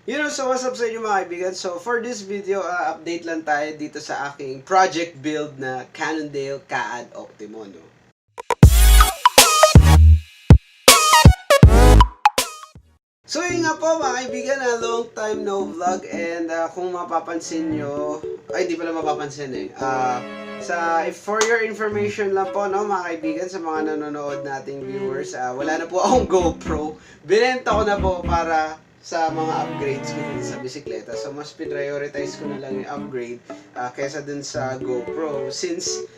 So what's up sa inyo mga kaibigan? So for this video, update lang tayo dito sa aking project build na Cannondale Caad Optimo, no? So yun nga po mga kaibigan, long time no vlog, and kung mapapansin nyo, ay di pala mapapansin for your information lang po, no, mga kaibigan, sa mga nanonood nating viewers, wala na po akong GoPro. Binenta ko na po para sa mga upgrades ko dun sa bisikleta. So mas prioritize ko na lang yung upgrade kaysa dun sa GoPro, since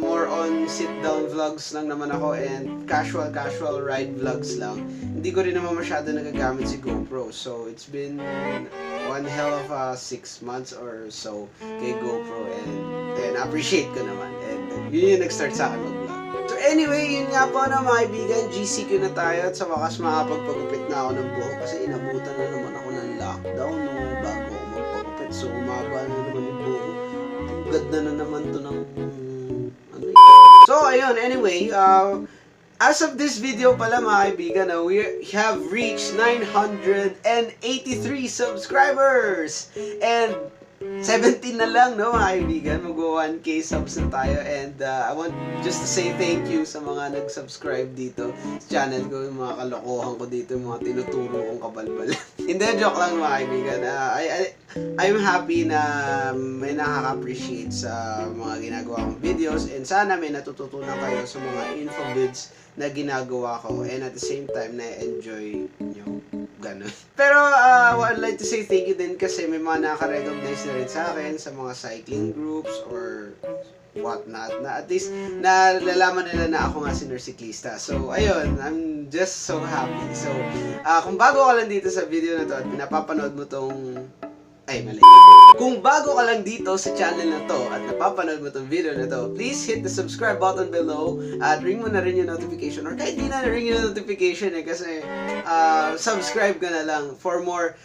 more on sit down vlogs lang naman ako and casual ride vlogs lang. Hindi ko rin naman masyado nagagamit si GoPro. So it's been one hell of 6 months or so kay GoPro, and appreciate ko naman, and yun yung nag-start sa akin mag-vlog. So anyway, yun nga po na mga kaibigan, GCQ na tayo at sa wakas makapagpagupit na ako ng buhok kasi inabutan na naman ako ng lockdown bago ako magpagupit. So umaba na naman yung buhok. Tugad na naman to ng So ayun, anyway, as of this video pala mga kaibigan, we have reached 983 subscribers! And 17 na lang, no, mga kaibigan, mag-1K subs na tayo, and I want just to say thank you sa mga nag-subscribe dito sa channel ko, yung mga kalokohan ko dito, yung mga tinuturo kong kabalbal. Hindi, joke lang mga kaibigan. I'm happy na may nakaka-appreciate sa mga ginagawa kong videos, and sana may natututunan kayo sa mga info vids na ginagawa ko, and at the same time na-enjoy nyo. Ganun. Pero I'd like to say thank you din kasi may mga nakaka-recognize na rin sa akin sa mga cycling groups or whatnot, na at least nalalaman nila na ako nga si Nurseklista. So ayun, I'm just so happy. So kung bago ka lang dito sa video na to at pinapapanood mo tong kung bago ka lang dito sa channel na to at napapanood mo tong video na to, please hit the subscribe button below at ring mo na rin yung notification, or kahit di na ring yung notification kasi subscribe ka na lang for more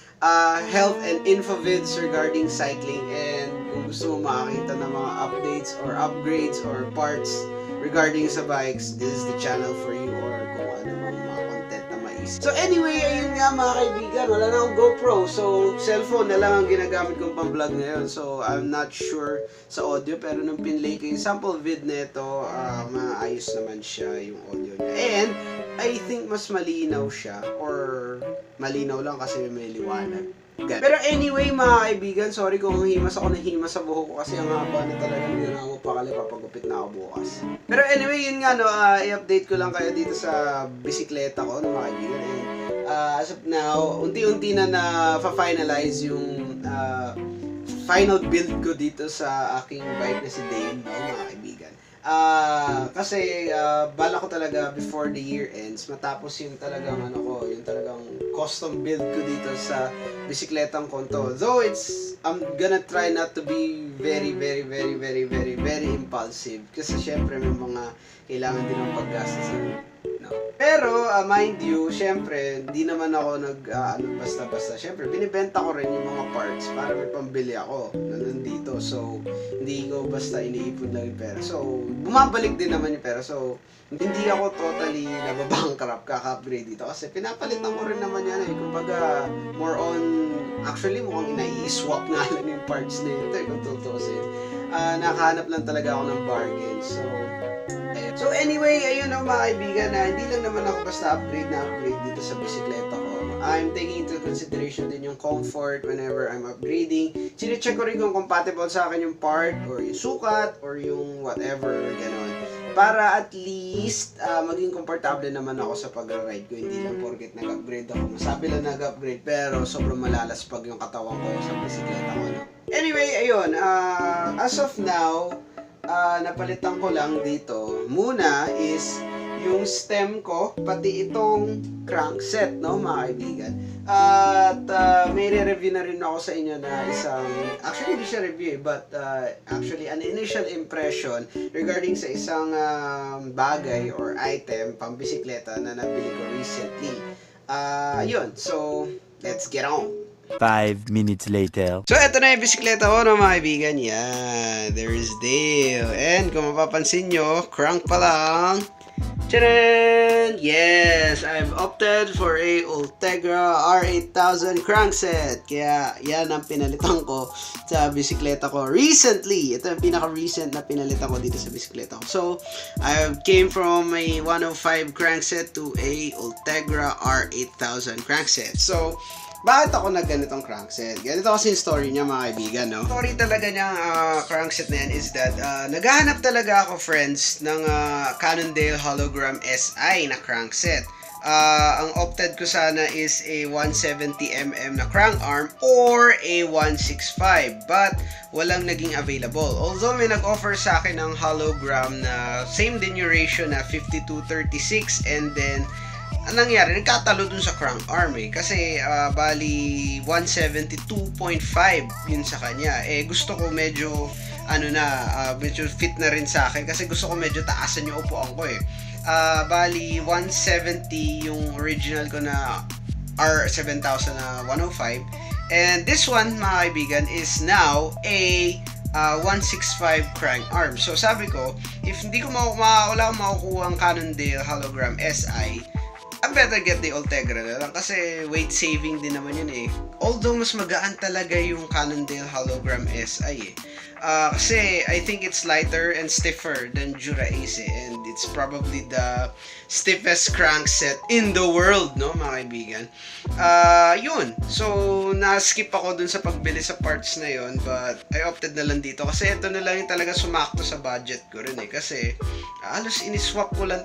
health and info vids regarding cycling, and kung gusto mo makakita ng mga updates or upgrades or parts regarding sa bikes, this is the channel for you, or kung ano mga content na mais. So anyway, ayun nga mga kaibigan, wala na akong GoPro, so cellphone na lang ang ginagamit kong pang-vlog ngayon. So I'm not sure sa audio, pero nung pinlay ko yung sample vid nito, maayos naman siya yung audio niya, and I think mas malinaw siya, or malinaw lang kasi may liwanag. Pero anyway mga kaibigan, sorry kung himas ako na himas sa buhok ko kasi ang haba na talaga, hindi na ako pakali, papagupit na ako bukas. Pero anyway, yun nga, no, i-update ko lang kayo dito sa bisikleta ko, no, mga kaibigan. As of now, unti-unti na finalize yung final build ko dito sa aking bike na si Dane, no, mga kaibigan. Kasi bala ko talaga before the year ends matapos yung talagang yung talagang custom build ko dito sa bisikletang ko to. Though I'm gonna try not to be very impulsive kasi syempre may mga kailangan din ng paggastos, no? Pero mind you, syempre hindi naman ako basta-basta. Syempre binibenta ko rin yung mga parts para may pambili ako na nandito. So hindi ko basta iniipon lang yung pera. So bumabalik din naman yung pera. So hindi ako totally nababankrupt kaka-upgrade dito kasi pinapalitan ko rin naman yan. Kumbaga more on, actually mukhang inai-swap nga lang yung parts na ito kung tutusin. Nakahanap lang talaga ako ng bargain. So anyway, ayun ang mga kaibigan, hindi lang naman ako basta upgrade dito sa bisikleta ko. I'm taking into consideration din yung comfort whenever I'm upgrading. Sine-check ko rin kung compatible sa akin yung part or yung sukat or yung whatever, gano'n. Para at least maging komportable naman ako sa pag-ride ko. Hindi lang porket nag-upgrade ako. Masabi lang nag-upgrade pero sobrang malalaspag yung katawan ko sa bisikleta ko, no? Anyway, ayun. As of now, napalitan ko lang dito muna is yung stem ko, pati itong crankset, no, mga kaibigan. At may re-review na rin ako sa inyo na isang, actually hindi siya review but actually an initial impression regarding sa isang bagay or item pang bisikleta na nabili ko recently. Yun, so let's get on. 5 minutes later. So, eto na yung bisikleta ko, no, mga kaibigan. Yan, there is Dale. And kung mapapansin nyo, crank pa lang. Tadaan! Yes! I've opted for a Ultegra R8000 crankset. Kaya yan ang pinalitan ko sa bisikleta ko recently. Ito yung pinaka-recent na pinalitan ko dito sa bisikleta ko. So, I came from a 105 crankset to a Ultegra R8000 crankset. So, bakit ako nagganitong crankset? Ganito kasi yung story niya, mga kaibigan, no? Story talaga niyang crankset na yan is that naghahanap talaga ako, friends, ng Cannondale Hologram SI na crankset. Ang opted ko sana is a 170mm na crank arm or a 165, but walang naging available. Although may nag-offer sa akin ng hologram na same din yung ratio na 52:36, and then anong nangyari, nagkatalo dun sa crank arm kasi bali 172.5 yun sa kanya. Gusto ko medyo medyo fit na rin sa akin kasi gusto ko medyo taasan yung upuan ko bali 170 yung original ko na R7000 na 105, and this one, mga kaibigan, is now a 165 crank arm. So sabi ko, if hindi ko wala akong makukuha ang Cannondale Hologram SI, I better get the Ultegra na lang kasi weight saving din naman yun Although mas magaan talaga yung Cannondale Hologram SI kasi I think it's lighter and stiffer than Jura Ace and it's probably the stiffest crankset in the world, no, mga kaibigan. Yun. So, na-skip ako dun sa pagbili sa parts na yun, but I opted na lang dito kasi ito na lang yung talaga sumakto sa budget ko rin kasi halos iniswap ko lang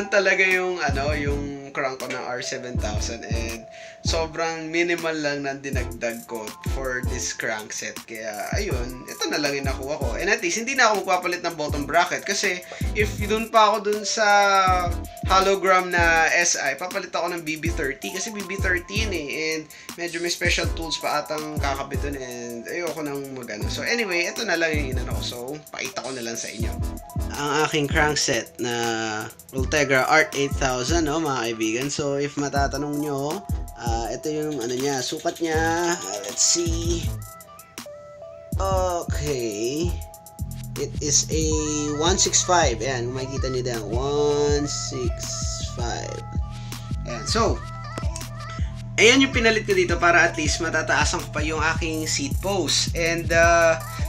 talaga yung yung crank ko ng R7000 and sobrang minimal lang na dinagdag ko for this crankset. Kaya ayun, ito na lang yung nakuha ko. And at least hindi na ako magpapalit ng bottom bracket kasi if dun pa ako dun sa hologram na SI, papalit ako ng BB30 kasi BB30 yun and medyo may special tools pa atang kakabit dun and ayoko nang magano. So anyway, ito na lang yung inano ko. So pakita ko na lang sa inyo ang aking crankset na Ultegra R8000, no, mga kaibigan. So if matatanong nyo, ito yung niya, sukat niya. Let's see. Okay. It is a 165. Ayan, makikita nyo din. 165. Ayan, so ayan yung pinalit ko dito para at least matataasan ko pa yung aking seat post. And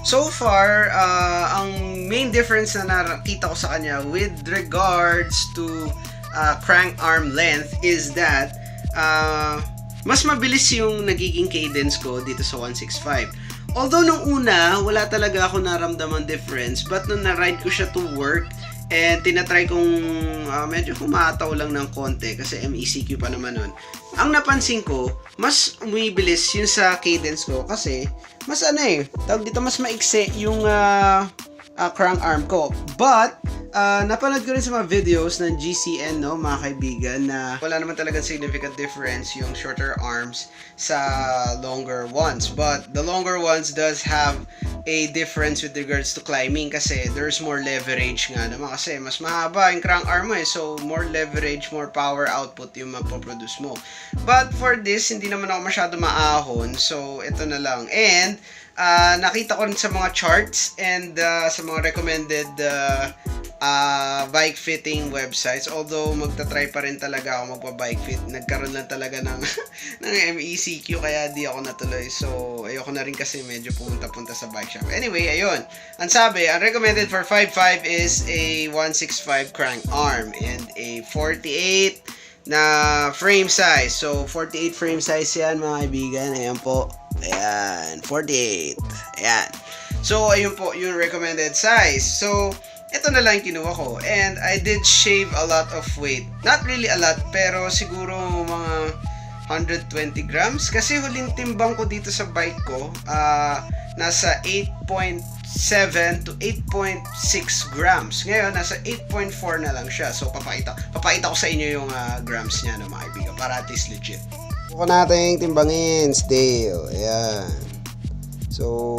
so far, ang main difference na nakita ko sa kanya with regards to crank arm length is that mas mabilis yung nagiging cadence ko dito sa 165. Although nung una, wala talaga ako naramdaman difference, but nung na-ride ko siya to work and tinatry kong medyo humataw lang ng konti kasi MECQ pa naman nun, ang napansin ko, mas umibilis yun sa cadence ko kasi mas tawag dito, mas maikse yung crank arm ko. But napanood ko rin sa mga videos ng GCN, no, mga kaibigan, na wala naman talagang significant difference yung shorter arms sa longer ones. But the longer ones does have a difference with regards to climbing kasi there's more leverage nga naman kasi mas mahaba yung crank arm mo so more leverage, more power output yung mapoproduce mo. But for this, hindi naman ako masyado maahon, so ito na lang. And nakita ko rin sa mga charts and sa mga recommended bike fitting websites, although magta-try pa rin talaga ako magpa-bike fit, nagkaroon lang talaga ng MECQ kaya di ako natuloy, so ayoko na rin kasi medyo pumunta-punta sa bike shop. Anyway, ayun, ang sabi, ang recommended for 5.5 is a 165 crank arm and a 48 na frame size. So 48 frame size yan, mga kaibigan. Ayan po, ayan, 48, ayan. So ayun po yung recommended size. So ito na lang yung kinuha ko. And I did shave a lot of weight. Not really a lot, pero siguro mga 120 grams. Kasi huling timbang ko dito sa bike ko, nasa 8.7 to 8.6 grams. Ngayon, nasa 8.4 na lang siya. So, papakita ko sa inyo yung grams niya, no, mga kaibigan, para at least legit. Bukan natin timbangin, stale. Ayan. So,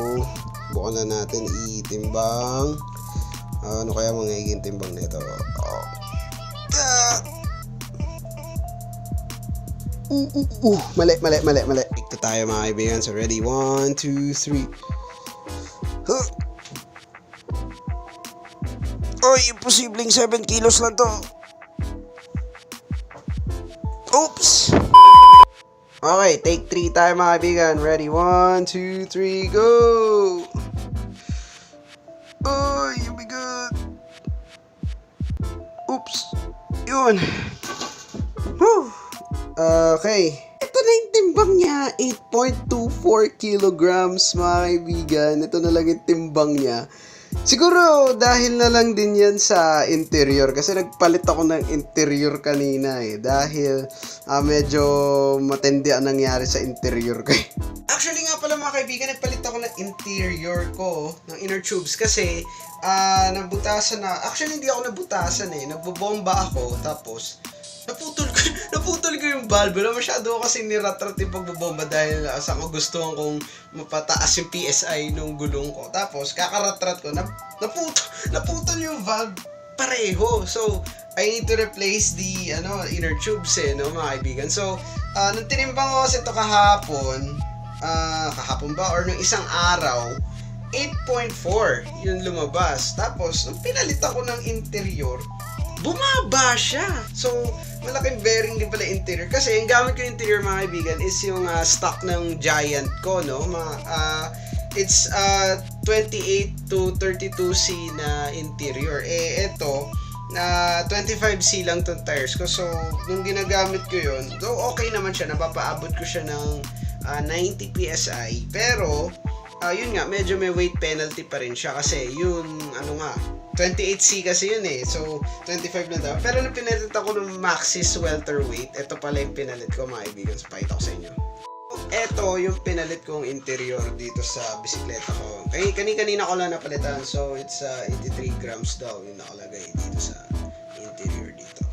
bukan na natin itimbang. Ano kaya magiging timbang nito? Mali. Ito tayo, mga kaibigan. So, ready? 1, 2, 3. Uy, imposibleng 7 kilos lang to. Oops! Okay, take 3 tayo mga kaibigan. Ready? 1, 2, 3, go! Oh, you'll be good. Oops. Yun. Whew. Okay. Ito na yung timbang niya. 8.24 kilograms, mga kaibigan. Ito na lang yung timbang niya. Siguro dahil na lang din yan sa interior kasi nagpalit ako ng interior kanina dahil medyo matindi ang nangyari sa interior ko. Actually nga pala mga kaibigan, nagpalit ako ng interior ko, ng inner tubes kasi nabutasan na. Actually hindi ako nabutasan nagbobomba ako tapos naputol ko yung valve. Wala masyado ako kasi niratrat yung pagbobomba dahil sa kagustuhan kong mapataas yung PSI nung gulong ko. Tapos kakaratrat ko, naputol yung valve pareho. So, I need to replace the inner tubes mga kaibigan. So, nung tinimbang ko kasi ito kahapon ba or nung isang araw, 8.4 yung lumabas. Tapos, nung pinalit ako ng interior, bumaba siya. So, malaking bearing din pala interior. Kasi, yung gamit ko yung interior mga kaibigan is yung stock ng Giant ko, no? It's 28 to 32C na interior. Ito, 25C lang tong tires ko. So, nung ginagamit ko yun, so okay naman siya. Napapaabot ko siya ng 90 PSI. Pero, yun nga, medyo may weight penalty pa rin siya. Kasi, yun, 28C kasi yun So, 25 na daw. Pero nung pinalit ako ng Maxxis welterweight, ito pala yung pinalit ko mga kaibigan. So, pakita ko sa inyo. Ito yung pinalit kong interior dito sa bisikleta ko. Kanina ko lang napalitan. So, it's 83 grams daw yung nakalagay dito sa interior dito.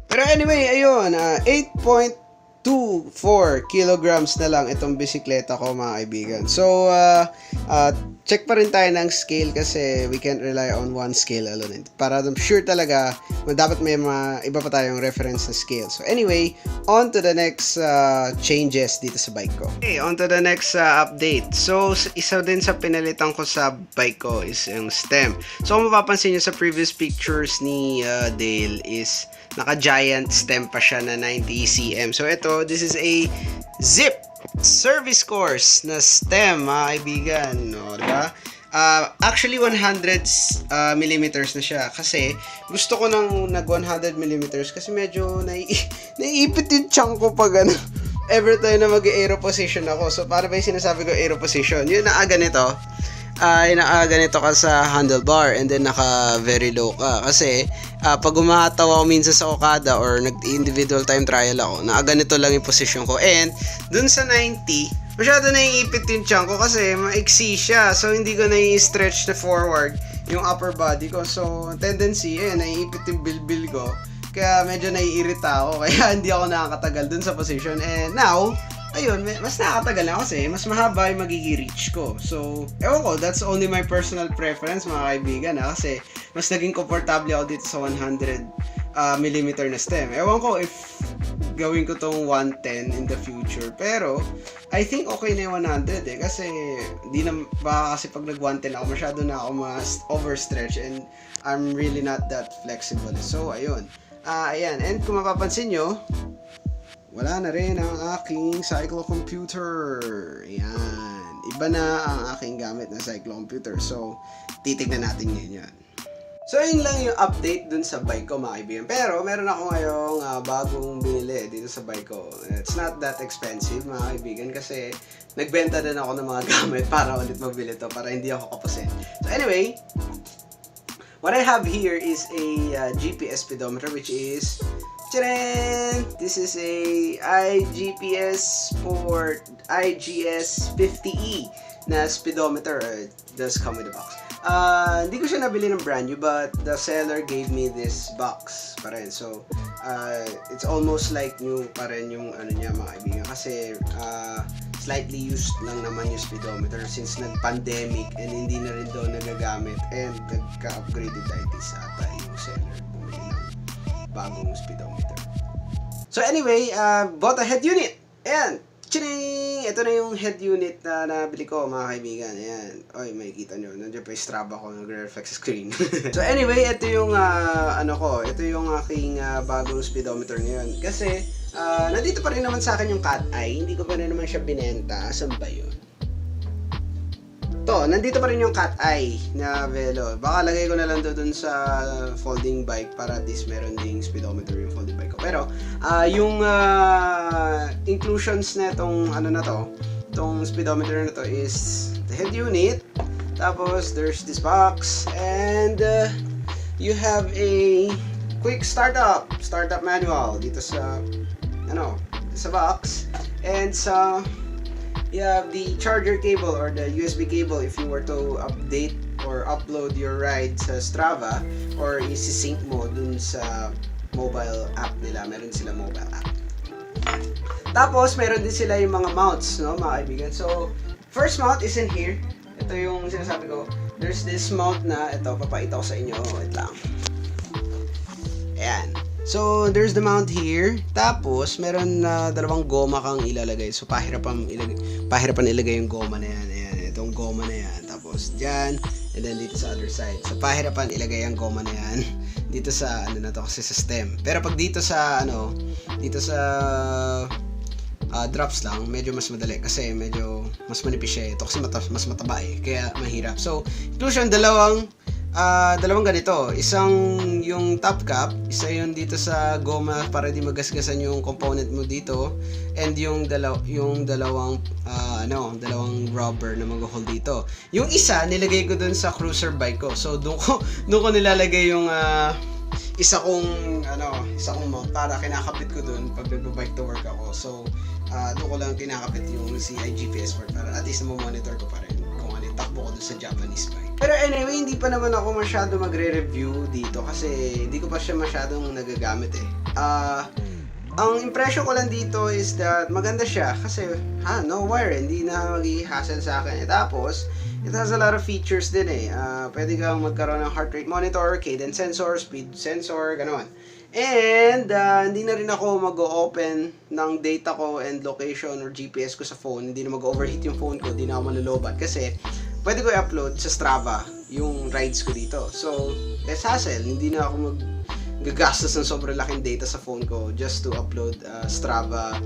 Pero anyway, ayun. 8.24 kilograms na lang itong bisikleta ko mga kaibigan. So, check pa rin tayo ng scale kasi we can't rely on one scale alone. Para sure talaga, dapat may iba pa tayong reference na scale. So anyway, on to the next changes dito sa bike ko. Okay, on to the next update. So, isa din sa pinalitan ko sa bike ko is yung stem. So, kung mapapansin nyo sa previous pictures ni Dale is naka-giant stem pa siya na 90 cm. So, ito, this is a Zipp service course na stem mga kaibigan, no, diba? Actually 100 millimeters na siya kasi gusto ko nang nag 100 millimeters kasi medyo naiipit yung chunk ko pag every time na mag-aero position ako. So para ba yung sinasabi ko aero position, yun naaga nito ganito ka sa handlebar and then naka very low ka kasi pag umataw ako minsan sa Okada or nag-individual time trial ako, ganito lang yung position ko. And dun sa 90 masyado naiipit yung chunk ko kasi maiksi siya, so hindi ko nai-stretch na forward yung upper body ko. So tendency naiipit yung bilbil ko, kaya medyo naiirita ako, kaya hindi ako nakakatagal dun sa position. And now ayun, mas nakakatagal na kasi mas mahaba yung magiging reach ko. So, ewan ko, that's only my personal preference mga kaibigan kasi mas naging komportable ako dito sa 100 millimeter na stem. Ewan ko if gawin ko tong 110 in the future, pero I think okay na yung 100 kasi di na baka kasi pag nag 110 ako masyado na ako mas overstretch and I'm really not that flexible. So, ayun. Ayan, and kung mapapansin nyo, wala na rin ang aking cyclo computer. Ayan. Iba na ang aking gamit na cyclo computer. So, titignan natin ngayon yan. So, yun lang yung update dun sa bike ko mga kaibigan. Pero, meron ako ngayong bagong binili dito sa bike ko. It's not that expensive mga kaibigan kasi nagbenta din ako ng mga gamit para ulit mabili to para hindi ako kapusin. So, anyway, what I have here is a GPS speedometer which is this is a iGPS Sport IGS 50E na speedometer. It does come with a box. Hindi ko siya nabili ng brand new but the seller gave me this box pa rin. So, it's almost like new pa rin yung niya mga kaibigan kasi slightly used lang naman yung speedometer since nag-pandemic and hindi na rin daw nagagamit and nagka-upgradeditis ata yung seller bumili ng bagong speedometer. So anyway, bought a head unit and chining! ito na yung head unit na nabili ko mga kaibigan. Ayan. Oy, makikita nyo. Nandiyan pa yung Strava ko, nagre-reflect sa screen. So anyway, ito yung ito yung aking bagong speedometer ngayon. Kasi nandito pa rin naman sa akin yung cat eye. Hindi ko pa rin naman siya binenta. Saan ba yun? Nandito pa rin yung cat eye na velo. Baka lagay ko na lang doon sa folding bike para at least meron ding speedometer yung folding bike ko. Pero yung inclusions na itong itong speedometer na to is the head unit. Tapos there's this box and you have a quick startup manual dito sa sa box, and you have the charger cable or the USB cable if you were to update or upload your ride sa Strava or isi-sync mo dun sa mobile app nila. Meron sila mobile app. Tapos, meron din sila yung mga mounts, no, mga kaibigan. So, first mount is in here. Ito yung sinasabi ko. There's this mount na, ito, papakita ko sa inyo. Wait lang. Ayan. So, there's the mount here. Tapos, meron na dalawang goma kang ilalagay. So, pahirapan ilagay yung goma na yan. Ayan, itong goma na yan. Tapos, dyan. And then, dito sa other side. So, pahirapan ilagay ang goma na yan. Dito sa, kasi sa stem. Pero, pag dito sa, drops lang, medyo mas madali. Kasi, medyo mas manipis siya. Ito kasi mas mataba eh. Kaya, mahirap. So, inclusion, dalawang ganito. Isang yung top cap, isa yun dito sa goma para di magasgasan yung component mo dito, and yung dalawang rubber na mag-hold dito. Yung isa nilagay ko dun sa cruiser bike ko. So doon ko nilalagay yung isa kong mount para kinakapit ko dun pag nagbo-bike to work ako. So doon ko lang kinakapit yung CI GPS board para at least monitor ko pa rin kung ano yung takbo ko dun sa Japanese bike. Pero anyway, hindi pa naman ako masyado magre-review dito kasi hindi ko pa siya masyadong nagagamit eh. Ang impression ko lang dito is that maganda siya kasi no wire, hindi na mag-i-hassle sa akin. Tapos, it has a lot of features din eh. Pwede kang magkaroon ng heart rate monitor, cadence sensor, speed sensor, gano'n. And, hindi na rin ako mag-open ng data ko and location or GPS ko sa phone. Hindi na mag-overheat yung phone ko, hindi na ako malulobat kasi pwede ko i-upload sa Strava yung rides ko dito. So, less hassle. Hindi na ako gagastos ng sobrang laking data sa phone ko just to upload Strava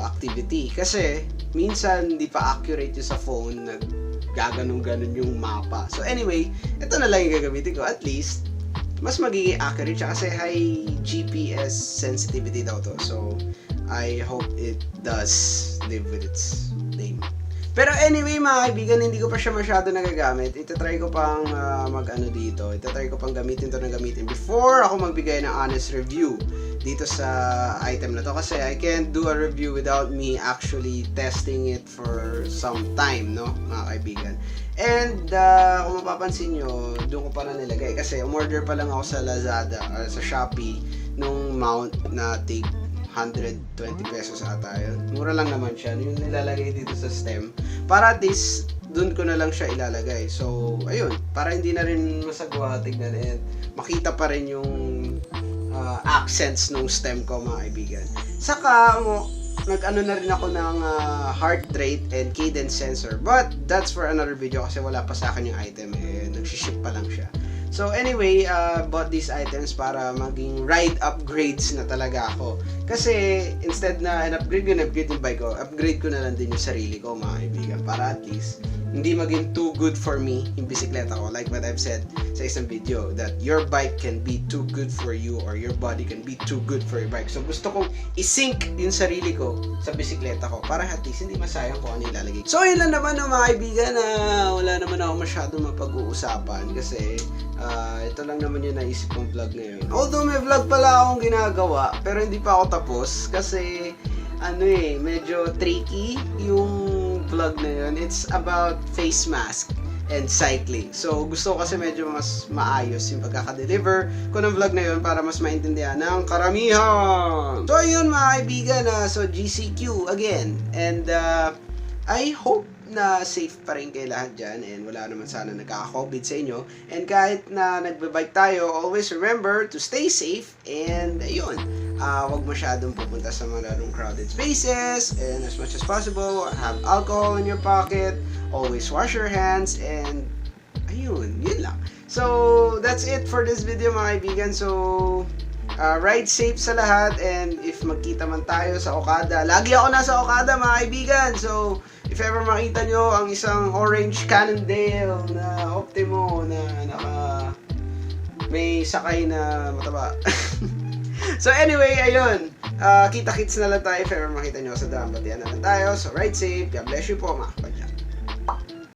activity. Kasi, minsan, hindi pa accurate yung sa phone. Gaganon-ganon yung mapa. So, anyway, ito na lang yung gagamitin ko. At least, mas magiging accurate siya kasi high GPS sensitivity daw to. So, I hope it does live with its name. Pero anyway mga kaibigan, hindi ko pa siya masyado nagagamit. Itatry ko pang dito. Itatry ko pang gamitin before ako magbigay ng honest review dito sa item na to. Kasi I can't do a review without me actually testing it for some time, no mga kaibigan. And kung mapapansin nyo, doon ko pa na nilagay. Kasi umorder pa lang ako sa Lazada or sa Shopee nung mount na tig 120 pesos ata yun. Mura lang naman siya. Yung nilalagay dito sa stem. Para at least, dun ko na lang siya ilalagay. So, ayun. Para hindi na rin masagwa tignan. And makita pa rin yung accents ng stem ko mga kaibigan. Saka, nag-ano na rin ako ng heart rate and cadence sensor. But, that's for another video kasi wala pa sa akin yung item. Nagsiship pa lang siya. So anyway, bought these items para maging ride upgrades na talaga ako. Kasi instead na upgrade yung bike ko, upgrade ko na lang din yung sarili ko mga kaibigan. Para at least hindi maging too good for me yung bisikleta ko. Like what I've said sa isang video, that your bike can be too good for you or your body can be too good for your bike. So gusto kong isync yung sarili ko sa bisikleta ko para at least hindi masayang kung ano ilalagay. So yun lang naman mga kaibigan, wala naman ako masyadong mapag-uusapan kasi ito lang naman yung naisip kong vlog ngayon. Although may vlog pala akong ginagawa, pero hindi pa ako tapos kasi medyo tricky yung vlog na yun. It's about face mask and cycling. So gusto ko kasi medyo mas maayos yung pagkaka-deliver ko ng vlog na yun para mas maintindihan ng karamihan. So yun mga kaibigan, so GCQ again. And I hope na safe pa rin kayo lahat dyan and wala naman sana nagkaka-COVID sa inyo. And kahit na nagbe-bike tayo, always remember to stay safe and ayun. Wag masyadong pupunta sa malalong crowded spaces, and as much as possible, have alcohol in your pocket, always wash your hands, and ayun, yun lang. So, that's it for this video mga kaibigan. So, ride safe sa lahat, and if magkita man tayo sa Okada, lagi ako nasa Okada mga kaibigan. So, if ever makita nyo ang isang orange Cannondale na Optimo na may sakay na mataba. So anyway, ayun. Kita-kits na lang tayo if ever makita nyo sa daan. Batian na lang tayo. So ride safe. God bless you po mga kapadya.